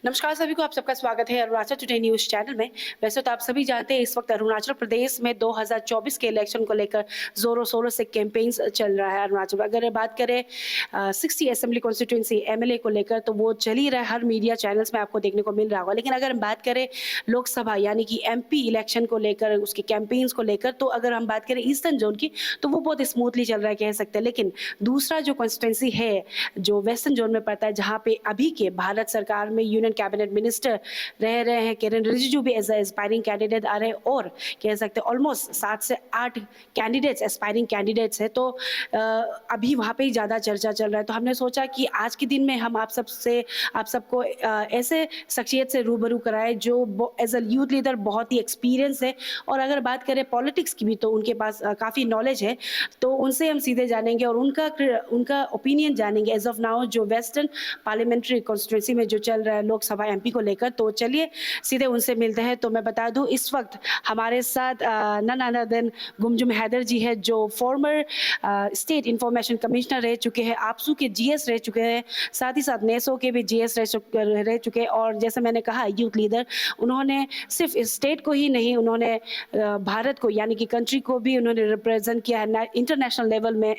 नमस्कार सभी को, आप सबका स्वागत है अरुणाचल टुडे न्यूज़ चैनल में। वैसे तो आप सभी जानते हैं इस वक्त अरुणाचल प्रदेश में 2024 के इलेक्शन को लेकर ज़ोरों-शोरों से कैंपेन्स चल रहा है अरुणाचल में। अगर बात करें 60 असेंबली कॉन्स्टिट्यूएंसी एमएलए को लेकर तो वो चल ही रहा है, हर मीडिया चैनल्स में आपको देखने को मिल रहा होगा। लेकिन अगर हम बात करें लोकसभा यानी कि एमपी इलेक्शन को लेकर, उसके कैंपेन्स को लेकर, तो अगर हम बात करें ईस्टर्न जोन की तो वो बहुत स्मूथली चल रहा है कह सकते हैं। लेकिन दूसरा जो कॉन्स्टिट्यूएंसी है जो वेस्टर्न जोन में पड़ता है, जहाँ पे अभी के भारत सरकार में यूनियन कैबिनेट मिनिस्टर रह रहे हैं किरेन रिजिजू भी एज एस्पायरिंग कैंडिडेट आ रहे हैं और कह सकते हैं ऑलमोस्ट 7 से 8 कैंडिडेट्स एस्पायरिंग कैंडिडेट्स हैं। तो अभी वहाँ पे ही ज़्यादा चर्चा चल रहा है। तो हमने सोचा कि आज के दिन में हम आप सबको ऐसे शख्सियत से रूबरू कराएं जो एज अ यूथ लीडर बहुत ही एक्सपीरियंस है और अगर बात करें पॉलिटिक्स की भी तो उनके पास काफ़ी नॉलेज है। तो उनसे हम सीधे जानेंगे और उनका ओपिनियन जानेंगे एज ऑफ नाउ जो वेस्टर्न पार्लियामेंट्री कॉन्स्टिट्यूंसी में जो चल रहा है लोकसभा एमपी को लेकर। तो चलिए सीधे उनसे मिलते हैं। तो मैं बता दूं इस वक्त हमारे साथ नन अदर देन गुमजुम हैदर जी है जो फॉर्मर स्टेट इंफॉर्मेशन कमिश्नर रह चुके हैं, आपसू के जीएस रह चुके हैं, साथ ही साथ नेसो के भी जीएस रह चुके हैं और जैसे मैंने कहा यूथ लीडर। उन्होंने सिर्फ स्टेट को ही नहीं, उन्होंने भारत को यानी कि कंट्री को भी उन्होंने रिप्रेजेंट किया है इंटरनेशनल लेवल में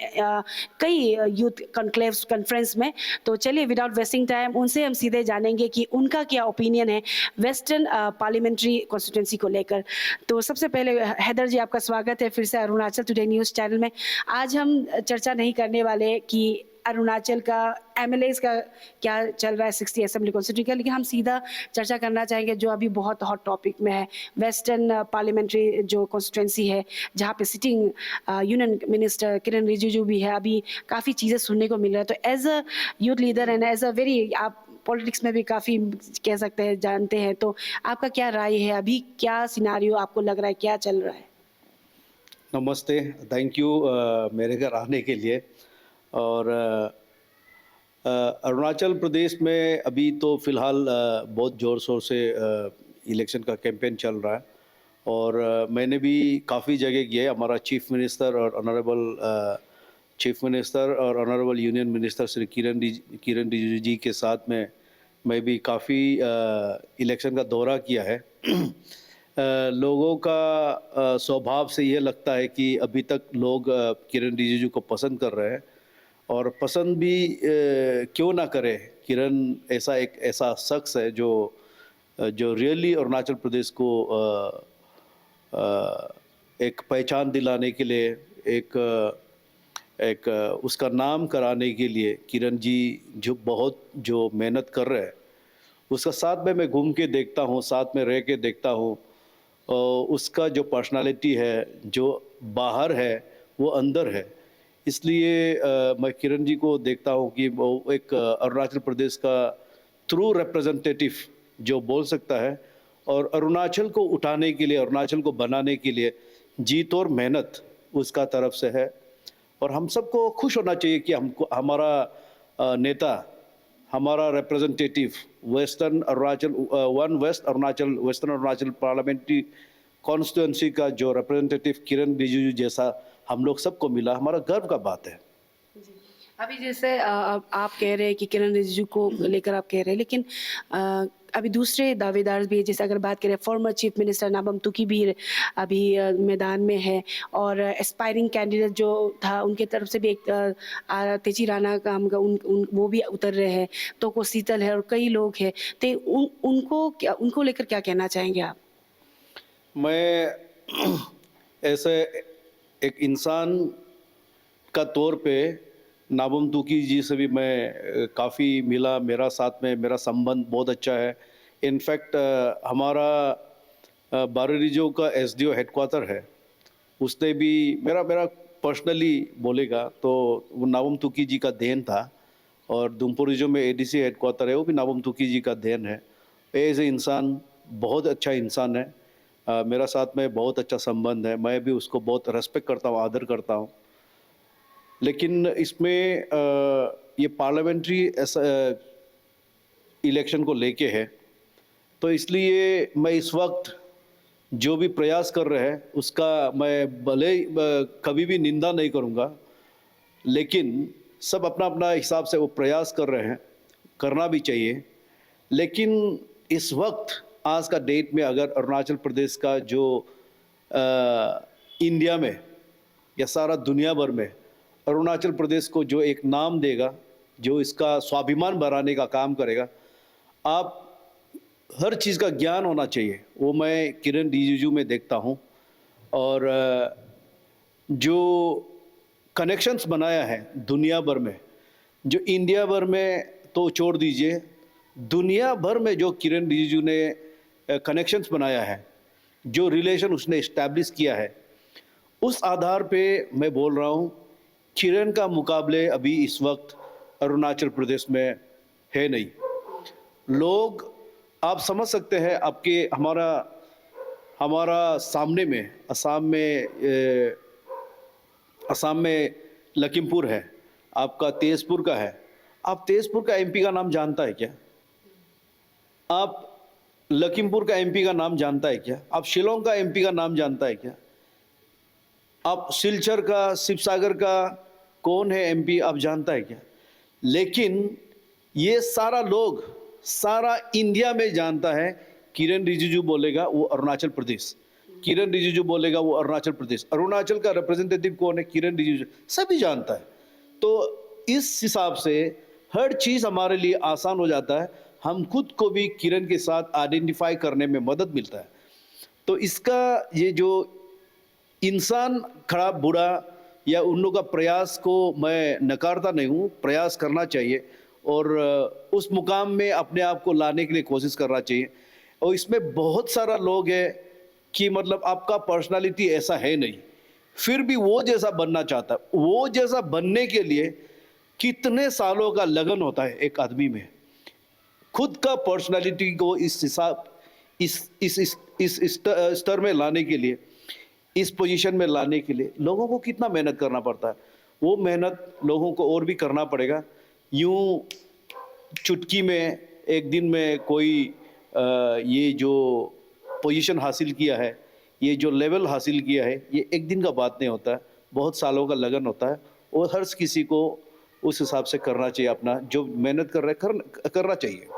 कई यूथ कॉन्क्लेव्स कॉन्फ्रेंस में। तो चलिए विदाउट वेस्टिंग टाइम उनसे हम सीधे जानेंगे कि उनका क्या ओपिनियन है वेस्टर्न पार्लियामेंट्री कॉन्स्टिट्यूंसी को लेकर। तो सबसे पहले हैदर जी आपका स्वागत है फिर से अरुणाचल टुडे न्यूज़ चैनल में। आज हम चर्चा नहीं करने वाले कि अरुणाचल का एमएलएज का क्या चल रहा है 60 असेंबली कॉन्स्टिट्यूंसी का, लेकिन हम सीधा चर्चा करना चाहेंगे जो अभी बहुत हॉट टॉपिक में है वेस्टर्न पार्लियामेंट्री जो कॉन्स्टिट्यूंसी है जहाँ पे sitting union minister Kiren Rijiju भी है। अभी काफ़ी चीज़ें सुनने को मिल रहा है। तो as a youth leader and as a very आप पॉलिटिक्स में भी काफ़ी कह सकते हैं जानते हैं, तो आपका क्या राय है, अभी क्या सिनारियो आपको लग रहा है, क्या चल रहा है? नमस्ते, थैंक यू मेरे घर आने के लिए। और अरुणाचल प्रदेश में अभी तो फ़िलहाल बहुत ज़ोर शोर से इलेक्शन का कैंपेन चल रहा है और मैंने भी काफ़ी जगह किया है। हमारा चीफ मिनिस्टर और honourable union minister Shri Kiren Rijiju ji के साथ में मैं भी काफ़ी इलेक्शन का दौरा किया है। लोगों का स्वभाव से ये लगता है कि अभी तक लोग किरेन रिजिजू को पसंद कर रहे हैं और पसंद भी क्यों ना करे। किरण ऐसा शख्स है जो रियली अरुणाचल प्रदेश को एक पहचान दिलाने के लिए एक उसका नाम कराने के लिए किरण जी जो मेहनत कर रहे हैं उसका साथ में मैं घूम के देखता हूँ, साथ में रह के देखता हूँ। उसका जो पर्सनालिटी है जो बाहर है वो अंदर है। इसलिए मैं किरण जी को देखता हूँ कि वो एक अरुणाचल प्रदेश का ट्रू रिप्रेजेंटेटिव जो बोल सकता है और अरुणाचल को उठाने के लिए, अरुणाचल को बनाने के लिए जीत और मेहनत उसका तरफ से है। और हम सबको खुश होना चाहिए कि हमको हमारा नेता, हमारा representative western Arunachal parliamentary constituency का जो रिप्रेजेंटेटिव किरेन रिजिजू जैसा हम लोग सबको मिला, हमारा गर्व का बात है। अभी जैसे आप कह रहे हैं कि किरेन रिजिजू को लेकर आप कह रहे हैं, लेकिन अभी दूसरे दावेदार भी है। जैसे अगर बात करें former chief minister Nabam Tuki भी अभी मैदान में है और एस्पायरिंग कैंडिडेट जो था उनके तरफ से भी एक तेजी राणा का वो भी उतर रहे हैं, तो को शीतल है और कई लोग हैं। तो उनको लेकर क्या कहना चाहेंगे आप? मैं ऐसे एक इंसान का तौर पे नाबम तुकी जी से भी मैं काफ़ी मिला, मेरा संबंध बहुत अच्छा है। इनफैक्ट हमारा बारेरिजो का एसडीओ हेडक्वार्टर है, उसने भी मेरा पर्सनली बोलेगा तो वो नाबम तुकी जी का देन था और दुमपोरिजो में एडीसी हेडक्वार्टर है वो भी नाबम तुकी जी का देन है। एज ए इंसान बहुत अच्छा इंसान है। मेरा साथ में बहुत अच्छा संबंध है, मैं भी उसको बहुत रेस्पेक्ट करता हूँ, आदर करता हूँ। लेकिन इसमें ये पार्लियामेंट्री इलेक्शन को लेके है, तो इसलिए मैं इस वक्त जो भी प्रयास कर रहे हैं उसका मैं भले कभी भी निंदा नहीं करूँगा, लेकिन सब अपना अपना हिसाब से वो प्रयास कर रहे हैं, करना भी चाहिए। लेकिन इस वक्त आज का डेट में अगर अरुणाचल प्रदेश का जो इंडिया में या सारा दुनिया भर में अरुणाचल प्रदेश को जो एक नाम देगा, जो इसका स्वाभिमान बढ़ाने का काम करेगा, आप हर चीज़ का ज्ञान होना चाहिए, वो मैं किरण रिजिजू में देखता हूँ। और जो कनेक्शंस बनाया है दुनिया भर में, जो इंडिया भर में तो छोड़ दीजिए, दुनिया भर में जो किरण रिजिजू ने कनेक्शंस बनाया है, जो रिलेशन उसने इस्टेब्लिश किया है, उस आधार पे मैं बोल रहा हूँ किरण का मुकाबले अभी इस वक्त अरुणाचल प्रदेश में है नहीं। लोग, आप समझ सकते हैं, आपके हमारा सामने में असम में लखीमपुर है, आपका तेजपुर का है। आप तेजपुर का एमपी का नाम जानता है क्या? आप लखीमपुर का एमपी का नाम जानता है क्या? आप शिलोंग का एमपी का नाम जानता है क्या? आप सिलचर का, शिवसागर का कौन है एमपी, आप जानता है क्या? लेकिन ये सारा लोग, सारा इंडिया में जानता है, किरण रिजिजू बोलेगा वो अरुणाचल प्रदेश, किरण रिजिजू बोलेगा वो अरुणाचल प्रदेश। अरुणाचल का रिप्रेजेंटेटिव कौन है? किरण रिजिजू, सभी जानता है। तो इस हिसाब से हर चीज़ हमारे लिए आसान हो जाता है, हम खुद को भी किरण के साथ आइडेंटिफाई करने में मदद मिलता है। तो इसका ये जो इंसान खराब बुरा या उन लोगों का प्रयास को मैं नकारता नहीं हूँ, प्रयास करना चाहिए और उस मुकाम में अपने आप को लाने के लिए कोशिश करना चाहिए। और इसमें बहुत सारा लोग हैं कि मतलब आपका पर्सनालिटी ऐसा है नहीं, फिर भी वो जैसा बनना चाहता है। वो जैसा बनने के लिए कितने सालों का लगन होता है एक आदमी में, खुद का पर्सनालिटी को इस हिसाब इस स्तर में लाने के लिए, इस पोजीशन में लाने के लिए लोगों को कितना मेहनत करना पड़ता है। वो मेहनत लोगों को और भी करना पड़ेगा। यूं चुटकी में एक दिन में कोई ये जो पोजीशन हासिल किया है, ये जो लेवल हासिल किया है, ये एक दिन का बात नहीं होता है, बहुत सालों का लगन होता है। और हर किसी को उस हिसाब से करना चाहिए, अपना जो मेहनत कर रहा है करना चाहिए।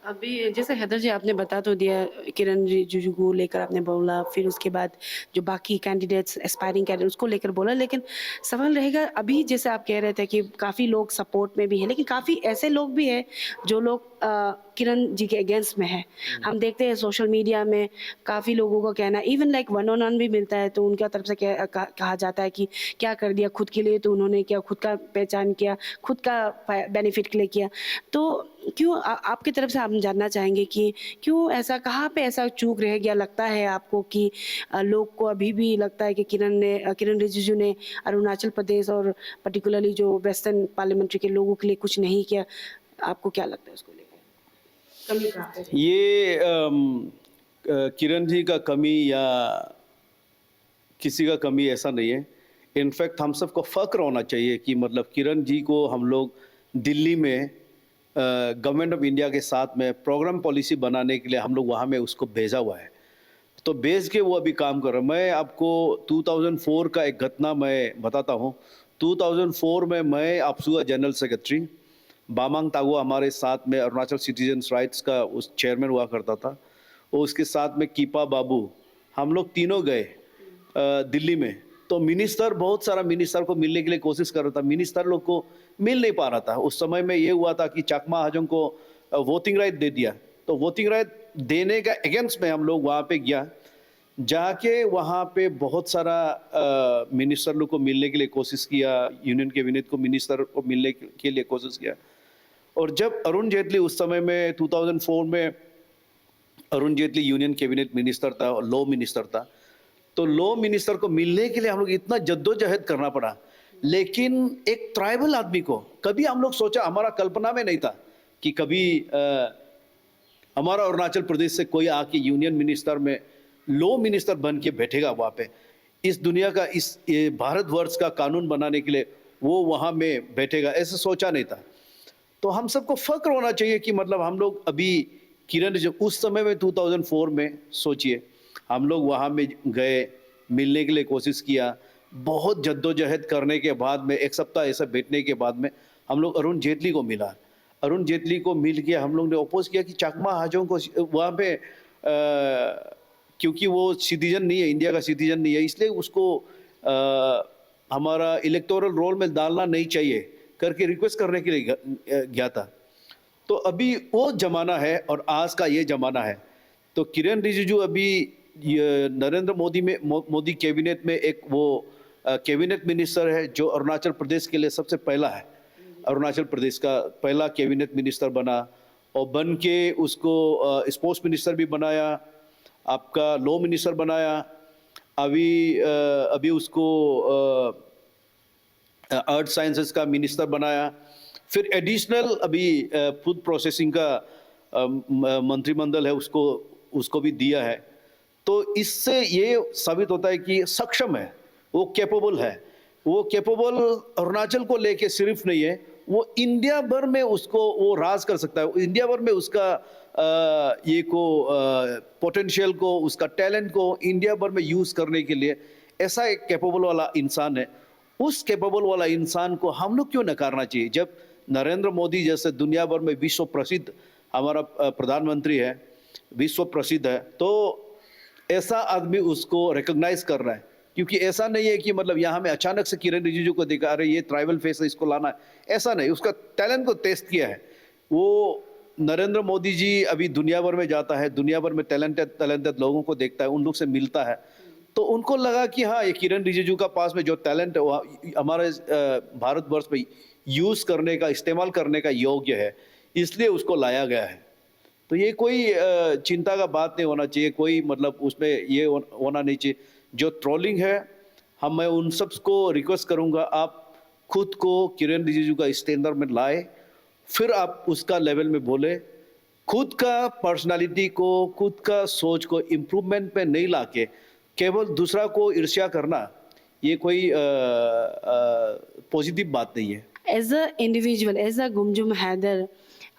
अभी जैसे हैदर जी आपने बता तो दिया, किरण रिजिजू को लेकर आपने बोला, फिर उसके बाद जो बाकी कैंडिडेट्स, एस्पायरिंग कैंडिडेट, उसको लेकर बोला। लेकिन सवाल रहेगा, अभी जैसे आप कह रहे थे कि काफ़ी लोग सपोर्ट में भी हैं, लेकिन काफ़ी ऐसे लोग भी हैं जो लोग किरण जी के अगेंस्ट में है। हम देखते हैं सोशल मीडिया में काफ़ी लोगों का कहना, even like one on one भी मिलता है तो उनका तरफ से कहा जाता है कि क्या कर दिया खुद के लिए, तो उन्होंने क्या खुद का पहचान किया, खुद का बेनिफिट के लिए किया। तो क्यों आपकी तरफ से हम जानना चाहेंगे कि क्यों ऐसा, कहाँ पे ऐसा चूक रह गया लगता है आपको कि लोग को अभी भी लगता है कि किरण रिजिजू ने अरुणाचल प्रदेश और पर्टिकुलरली जो वेस्टर्न पार्लियामेंट्री के लोगों के लिए कुछ नहीं किया। आपको क्या लगता है उसको लेकर, कमी कहाँ पे है? ये किरण जी का कमी या किसी का कमी ऐसा नहीं है। इनफैक्ट हम सबको फ़ख्र होना चाहिए कि मतलब किरण जी को हम लोग दिल्ली में गवर्नमेंट ऑफ इंडिया के साथ में प्रोग्राम पॉलिसी बनाने के लिए हम लोग वहाँ में उसको भेजा हुआ है, तो भेज के वो अभी काम कर रहा है। मैं आपको 2004 का एक घटना मैं बताता हूँ। 2004 में मैं आपसुआ जनरल सेक्रेटरी, बामांग तागो हमारे साथ में अरुणाचल सिटीजन्स राइट्स का उस चेयरमैन हुआ करता था, और उसके साथ में कीपा बाबू, हम लोग तीनों गए दिल्ली में। तो मिनिस्टर, बहुत सारा मिनिस्टर को मिलने के लिए कोशिश कर रहा था, मिनिस्टर लोग को मिल नहीं पा रहा था। उस समय में ये हुआ था कि चकमा हाजोंग को वोटिंग राइट दे दिया, तो वोटिंग राइट देने का अगेंस्ट में हम लोग वहाँ पे गया, जाके वहाँ पे बहुत सारा मिनिस्टर लोग को मिलने के लिए कोशिश किया, यूनियन कैबिनेट को मिनिस्टर को मिलने के लिए कोशिश किया। और जब अरुण जेटली उस समय में 2004 में Arun Jaitley union cabinet minister था और लॉ मिनिस्टर था, तो लॉ मिनिस्टर को मिलने के लिए हम लोग इतना जद्दोजहद करना पड़ा। लेकिन एक ट्राइबल आदमी को कभी हम लोग सोचा, हमारा कल्पना में नहीं था कि कभी हमारा अरुणाचल प्रदेश से कोई आके यूनियन मिनिस्टर में लॉ मिनिस्टर बन के बैठेगा वहाँ पे, इस दुनिया का, इस भारतवर्ष का कानून बनाने के लिए वो वहाँ में बैठेगा, ऐसा सोचा नहीं था। तो हम सबको फख्र होना चाहिए कि मतलब हम लोग अभी किरण, जब उस समय में 2004 में सोचिए, हम लोग वहाँ में गए, मिलने के लिए कोशिश किया, बहुत जद्दोजहद करने के बाद में, एक सप्ताह ऐसा बैठने के बाद में हम लोग अरुण जेटली को मिला। अरुण जेटली को मिल के हम लोग ने अपोज किया कि चकमा हाजों को वहाँ पे क्योंकि वो सिटीजन नहीं है, इंडिया का सिटीजन नहीं है, इसलिए उसको हमारा इलेक्टोरल रोल में डालना नहीं चाहिए करके रिक्वेस्ट करने के लिए गया था। तो अभी वो जमाना है और आज का ये जमाना है। तो किरेन रिजिजू अभी नरेंद्र मोदी कैबिनेट में एक वो कैबिनेट मिनिस्टर है जो अरुणाचल प्रदेश के लिए सबसे पहला है। अरुणाचल प्रदेश का पहला कैबिनेट मिनिस्टर बना और बन के उसको स्पोर्ट्स मिनिस्टर भी बनाया, आपका लॉ मिनिस्टर बनाया, अभी उसको अर्थ साइंसेस का मिनिस्टर बनाया, फिर एडिशनल अभी फूड प्रोसेसिंग का मंत्रिमंडल है उसको भी दिया है। तो इससे ये साबित होता है कि सक्षम है, वो कैपेबल है। वो कैपेबल अरुणाचल को लेके सिर्फ नहीं है, वो इंडिया भर में उसको वो राज कर सकता है। इंडिया भर में उसका ये को पोटेंशियल को, उसका टैलेंट को इंडिया भर में यूज करने के लिए ऐसा एक कैपेबल वाला इंसान है। उस कैपेबल वाला इंसान को हम लोग क्यों नकारना चाहिए? जब नरेंद्र मोदी जैसे दुनिया भर में विश्व प्रसिद्ध हमारा प्रधानमंत्री है, विश्व प्रसिद्ध है, तो ऐसा आदमी उसको रिकॉग्नाइज कर रहा है। क्योंकि ऐसा नहीं है कि मतलब यहाँ में अचानक से किरेन रिजिजू को देखा, अरे ये ट्राइबल फेस है, इसको लाना है, ऐसा नहीं। उसका टैलेंट को टेस्ट किया है। वो नरेंद्र मोदी जी अभी दुनिया भर में जाता है, दुनिया भर में टैलेंटेड लोगों को देखता है, उन लोग से मिलता है, तो उनको लगा कि हाँ, ये किरेन रिजिजू का पास में जो टैलेंट है वो हमारे भारतवर्ष में यूज करने का, इस्तेमाल करने का योग्य है, इसलिए उसको लाया गया है। तो ये कोई चिंता का बात नहीं होना चाहिए, कोई मतलब उसमें ये होना नहीं चाहिए। जो ट्रोलिंग है, मैं उन सब को रिक्वेस्ट करूंगा, आप खुद को किरेन रिजिजू का स्टैंडर्ड में लाए, फिर आप उसका लेवल में बोले। खुद का पर्सनालिटी को, खुद का सोच को इम्प्रूवमेंट पे नहीं लाके केवल दूसरा को ईर्ष्या करना, ये कोई पॉजिटिव बात नहीं है। As a individual, as a गुमजुम हैदर,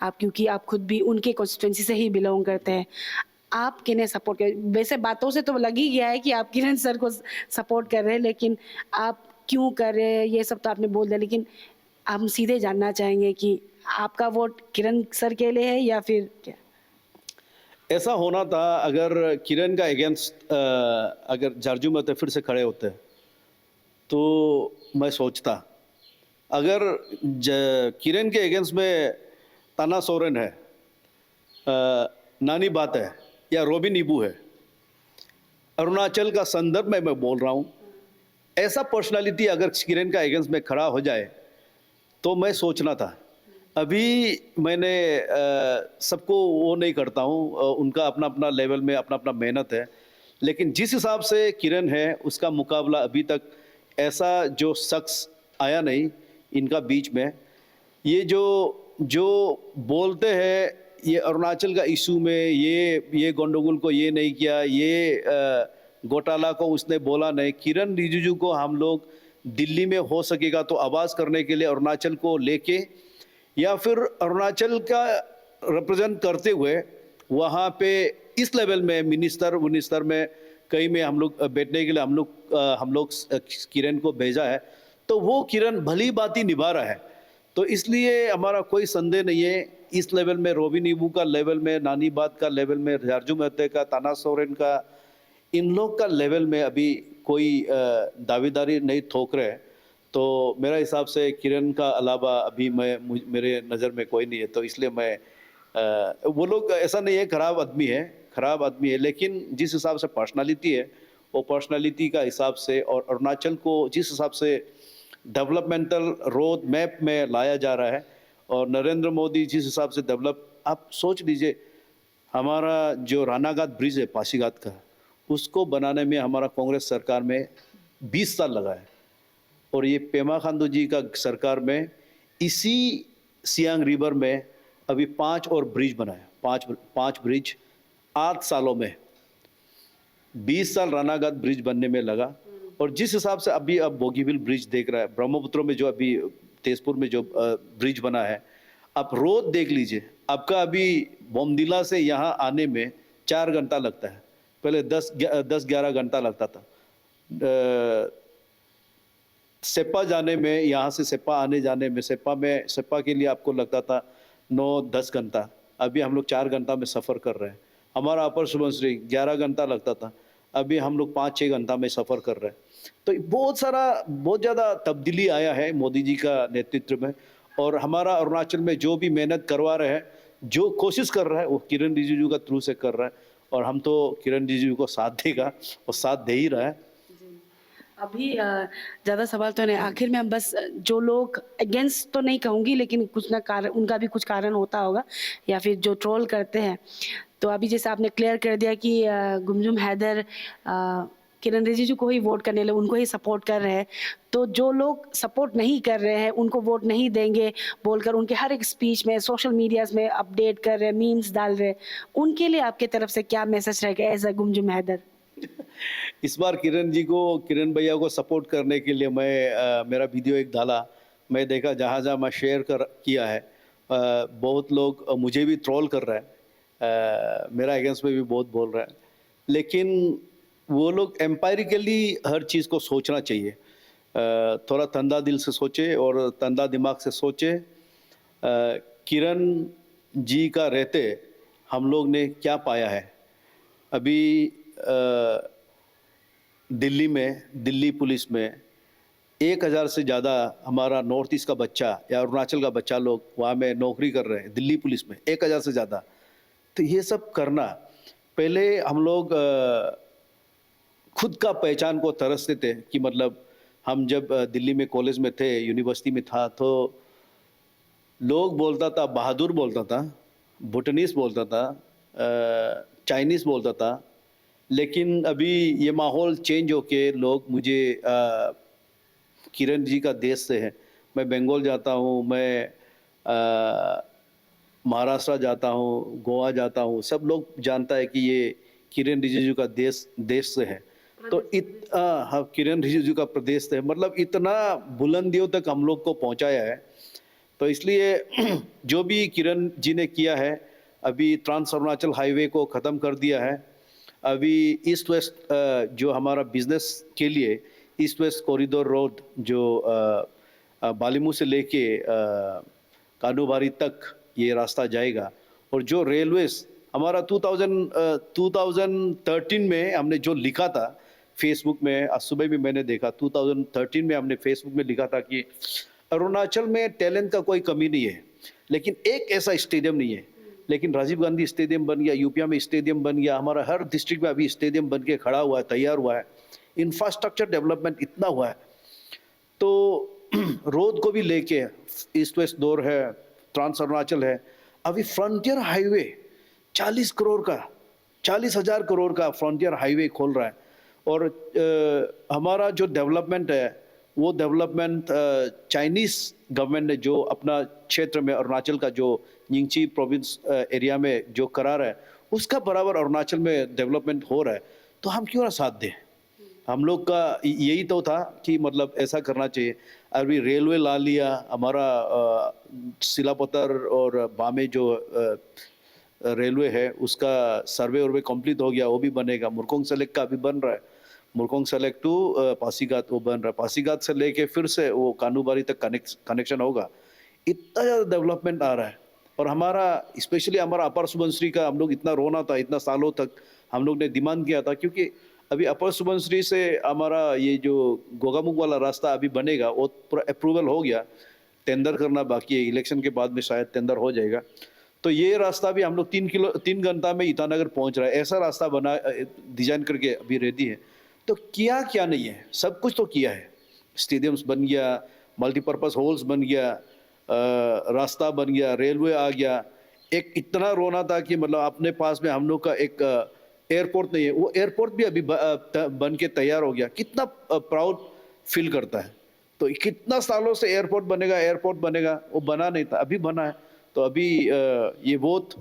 आप क्योंकि आप खुद भी उनके कॉन्स्टिट्यूंसी से ही बिलोंग करते हैं, आप किन्हें सपोर्ट कर? वैसे बातों से तो लग ही गया है कि आप किरण सर को सपोर्ट कर रहे हैं, लेकिन आप क्यों कर रहे हैं ये सब तो आपने बोल दिया, लेकिन हम सीधे जानना चाहेंगे कि आपका वोट किरण सर के लिए है या फिर क्या? ऐसा होना था, अगर किरण का अगेंस्ट अगर जारजू में फिर से खड़े होते तो मैं सोचता, अगर किरण के अगेंस्ट में ताना सोरेन है, नानी बात है या रोबिन इबू है, अरुणाचल का संदर्भ में मैं बोल रहा हूँ, ऐसा पर्सनालिटी अगर किरण का अगेंस्ट में खड़ा हो जाए तो मैं सोचना था। अभी मैंने सबको वो नहीं करता हूँ, उनका अपना अपना लेवल में अपना अपना मेहनत है, लेकिन जिस हिसाब से किरण है उसका मुकाबला अभी तक ऐसा जो शख्स आया नहीं इनका बीच में। ये जो बोलते हैं ये अरुणाचल का इशू में ये गंडोगोल को ये नहीं किया, ये घोटाला को उसने बोला नहीं। किरेन रिजिजू को हम लोग दिल्ली में हो सकेगा तो आवाज़ करने के लिए अरुणाचल को लेके या फिर अरुणाचल का रिप्रेजेंट करते हुए वहाँ पे इस लेवल में मिनिस्टर में कहीं में हम लोग बैठने के लिए हम लोग किरण को भेजा है, तो वो किरण भली बाती निभा रहा है। तो इसलिए हमारा कोई संदेह नहीं है, इस लेवल में रोबिन इबू का लेवल में, नानी बात का लेवल में, जारजू महते का, ताना सोरेन का, इन लोग का लेवल में अभी कोई दावेदारी नहीं ठोक रहे। तो मेरा हिसाब से किरण का अलावा अभी मेरे नज़र में कोई नहीं है। तो इसलिए मैं वो लोग ऐसा नहीं है खराब आदमी है, लेकिन जिस हिसाब से पर्सनालिटी है वो पर्सनालिटी का हिसाब से और अरुणाचल को जिस हिसाब से डेवलपमेंटल रोड मैप में लाया जा रहा है और नरेंद्र मोदी जिस हिसाब से आप सोच लीजिए, हमारा जो रानाघाट ब्रिज है पासीघाट का, उसको बनाने में हमारा कांग्रेस सरकार में 20 साल लगा है और ये पेमा खांडू जी का सरकार में इसी सियांग रिवर में अभी 5 और ब्रिज बनाया, 5 ब्रिज 8 सालों में। 20 साल रानाघाट ब्रिज बनने में लगा और जिस हिसाब से अभी अब बोगीबिल ब्रिज देख रहा है, ब्रह्मपुत्र में जो अभी तेजपुर में जो ब्रिज बना है, आप रोड देख लीजिए, आपका अभी बोमदिला से यहाँ आने में 4 घंटा लगता है, पहले 10-11 घंटा लगता था। सेप्पा जाने में, यहाँ से सेप्पा आने जाने में, सेप्पा के लिए आपको लगता था 9-10 घंटा, अभी हम लोग 4 घंटा में सफ़र कर रहे हैं। हमारा अपर सुबनसिरी 11 घंटा लगता था, अभी हम लोग 5-6 घंटा में सफ़र कर रहे हैं। तो बहुत ज़्यादा तब्दीली आया है मोदी जी का नेतृत्व में, और हमारा अरुणाचल में जो भी मेहनत करवा रहे हैं, जो कोशिश कर रहा है, वो किरण रिजिजू का थ्रू से कर रहा है, और हम तो किरण रिजिजू को साथ देगा और साथ दे ही रहा है। अभी ज़्यादा सवाल तो नहीं, आखिर में हम बस जो लोग अगेंस्ट तो नहीं कहूँगी, लेकिन कुछ ना कारण, उनका भी कुछ कारण होता होगा, या फिर जो ट्रोल करते हैं, तो अभी जैसे आपने क्लियर कर दिया कि गुमजुम हैदर किरण रिजिजू को ही वोट करने लगे, उनको ही सपोर्ट कर रहे हैं, तो जो लोग सपोर्ट नहीं कर रहे हैं, उनको वोट नहीं देंगे बोलकर उनके हर एक स्पीच में, सोशल मीडियाज़ में अपडेट कर रहे हैं, मीम्स डाल रहे हैं, उनके लिए आपके तरफ से क्या मैसेज रहेगा एज अ गुमजुम हैदर? इस बार किरण भैया को सपोर्ट करने के लिए मैं मेरा वीडियो एक डाला, मैं देखा जहाँ जहाँ मैं शेयर किया है, बहुत लोग मुझे भी ट्रोल कर रहा है, मेरा अगेंस्ट में भी बहुत बोल रहा है, लेकिन वो लोग एम्पायरिकली हर चीज़ को सोचना चाहिए, थोड़ा ठंडा दिल से सोचे और ठंडा दिमाग से सोचे। किरण जी का रहते हम लोग ने क्या पाया है। अभी दिल्ली पुलिस में 1000 से ज़्यादा हमारा नॉर्थ ईस्ट का बच्चा या अरुणाचल का बच्चा लोग वहाँ में नौकरी कर रहे हैं, दिल्ली पुलिस में 1000 से ज़्यादा। तो ये सब करना, पहले हम लोग खुद का पहचान को तरसते थे कि मतलब हम जब दिल्ली में कॉलेज में थे, यूनिवर्सिटी में था, तो लोग बोलता था, बहादुर बोलता था, भूटानीस बोलता था, चाइनीज़ बोलता था, लेकिन अभी ये माहौल चेंज होके लोग मुझे किरण जी का देश से है, मैं बंगाल जाता हूँ, मैं महाराष्ट्र जाता हूँ, गोवा जाता हूँ, सब लोग जानता है कि ये किरण रिजिजू का देश से है। तो हाँ, किरण रिजिजू का प्रदेश से है, मतलब इतना बुलंदियों तक हम लोग को पहुँचाया है। तो इसलिए जो भी किरण जी ने किया है, अभी ट्रांस अरुणाचल हाईवे को ख़त्म कर दिया है, अभी ईस्ट वेस्ट जो हमारा बिजनेस के लिए ईस्ट वेस्ट कॉरिडोर रोड जो बालिमू से लेके कानूबारी तक ये रास्ता जाएगा, और जो रेलवेज हमारा 2013 में हमने जो लिखा था फेसबुक में, आज सुबह भी मैंने देखा, 2013 में हमने फेसबुक में लिखा था कि अरुणाचल में टैलेंट का कोई कमी नहीं है, लेकिन एक ऐसा स्टेडियम नहीं है। लेकिन राजीव गांधी स्टेडियम बन गया, यूपी में स्टेडियम बन गया, हमारा हर डिस्ट्रिक्ट में अभी स्टेडियम बन के खड़ा हुआ है, तैयार हुआ है, इंफ्रास्ट्रक्चर डेवलपमेंट इतना हुआ है। तो रोड को भी लेके ईस्ट वेस्ट डोर है, ट्रांस अरुणाचल है, अभी फ्रंटियर हाईवे 40,000 करोड़ का फ्रंटियर हाईवे खोल रहा है। और हमारा जो डेवलपमेंट है, वो डेवलपमेंट चाइनीज़ गवर्नमेंट ने जो अपना क्षेत्र में अरुणाचल का जो निंगची प्रोविंस एरिया में जो करा रहा है, उसका बराबर अरुणाचल में डेवलपमेंट हो रहा है। तो हम क्यों ना साथ दें। हम लोग का यही तो था कि मतलब ऐसा करना चाहिए। अभी रेलवे ला लिया, हमारा सिलापत्थर और बामे जो रेलवे है उसका सर्वे वर्वे कंप्लीट हो गया, वो भी बनेगा। मुरकोंग सेलेक्ट का अभी बन रहा है, मुरकोंग सेलेक्ट टू पासीघाट वो बन रहा है, पासीघाट से लेके फिर से वो कानूबारी तक कनेक्शन होगा। इतना ज़्यादा डेवलपमेंट आ रहा है। और हमारा स्पेशली हमारा अपर सुबनसिरी का हम लोग इतना रोना था, इतना सालों तक हम लोग ने डिमांड किया था, क्योंकि अभी अपर सुबनसिरी से हमारा ये जो गोगामुख वाला रास्ता अभी बनेगा वो पूरा अप्रूवल हो गया, टेंडर करना बाकी है, इलेक्शन के बाद में शायद टेंडर हो जाएगा। तो ये रास्ता भी हम लोग 3 घंटा में ईटानगर पहुंच रहा है, ऐसा रास्ता बना डिजाइन करके अभी रेडी है। तो किया क्या नहीं है, सब कुछ तो किया है। स्टेडियम्स बन गया, मल्टीपर्पज़ हॉल्स बन गया, रास्ता बन गया, रेलवे आ गया। एक इतना रोना था कि मतलब अपने पास में हम लोग का एक एयरपोर्ट नहीं है, वो एयरपोर्ट भी अभी बन के तैयार हो गया। कितना प्राउड फील करता है। तो कितना सालों से एयरपोर्ट बनेगा, वो बना नहीं था, अभी बना है। तो अभी ये वोट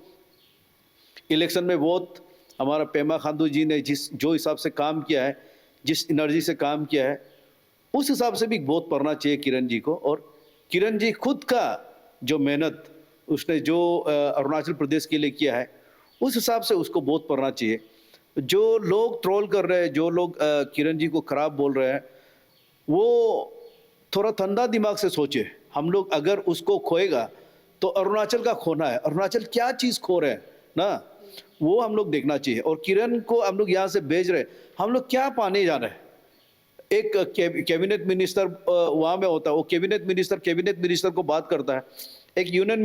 इलेक्शन में वोट हमारा पेमा खांडू जी ने जो हिसाब से काम किया है, जिस एनर्जी से काम किया है, उस हिसाब से भी वोट पड़ना चाहिए किरण जी को। और किरण जी खुद का जो मेहनत उसने जो अरुणाचल प्रदेश के लिए किया है, उस हिसाब से उसको वोट पड़ना चाहिए। जो लोग ट्रोल कर रहे हैं, जो लोग किरण जी को खराब बोल रहे हैं, वो थोड़ा ठंडा दिमाग से सोचे। हम लोग अगर उसको खोएगा तो अरुणाचल का खोना है, अरुणाचल क्या चीज़ खो रहे हैं ना, वो हम लोग देखना चाहिए। और किरण को हम लोग यहाँ से भेज रहे हैं, हम लोग क्या पाने जा रहे हैं। एक कैबिनेट मिनिस्टर वहाँ में होता है, वो कैबिनेट मिनिस्टर को बात करता है, एक यूनियन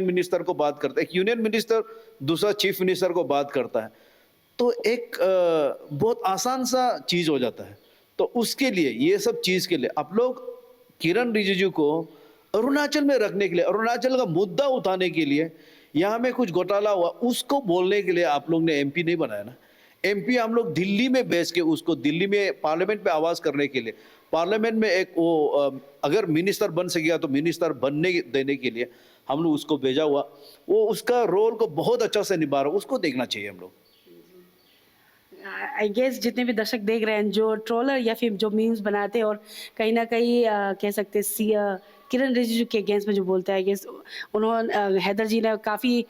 मिनिस्टर को बात करता है, एक यूनियन मिनिस्टर दूसरा चीफ मिनिस्टर को बात करता है। तो एक बहुत आसान सा चीज हो जाता है। तो उसके लिए, ये सब चीज के लिए आप लोग किरण रिजिजू को अरुणाचल में रखने के लिए, अरुणाचल का मुद्दा उठाने के लिए, यहाँ में कुछ घोटाला हुआ उसको बोलने के लिए आप लोग ने एमपी नहीं बनाया ना। एमपी हम लोग दिल्ली में भेज के उसको दिल्ली में पार्लियामेंट में आवाज करने के लिए, पार्लियामेंट में एक वो अगर मिनिस्टर बन सकेगा तो मिनिस्टर बनने देने के लिए हम लोग उसको भेजा हुआ। वो उसका रोल को बहुत अच्छा से निभा रहा, उसको देखना चाहिए हम लोग। आई गेस जितने भी दर्शक देख रहे हैं, जो ट्रोलर या फिर जो मीम्स बनाते हैं और कहीं ना कहीं कह सकते हैं किरण रिजिजू के अगेंस्ट में जो बोलता है, गेस उन्होंने हैदर जी ने काफ़ी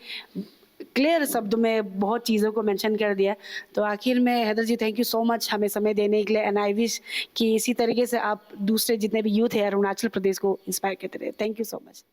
क्लियर शब्द में बहुत चीज़ों को मेंशन कर दिया। तो आखिर में हैदर जी, थैंक यू सो मच हमें समय देने के लिए, एंड आई विश कि इसी तरीके से आप दूसरे जितने भी यूथ है अरुणाचल प्रदेश को इंस्पायर करते रहे। Thank you so much.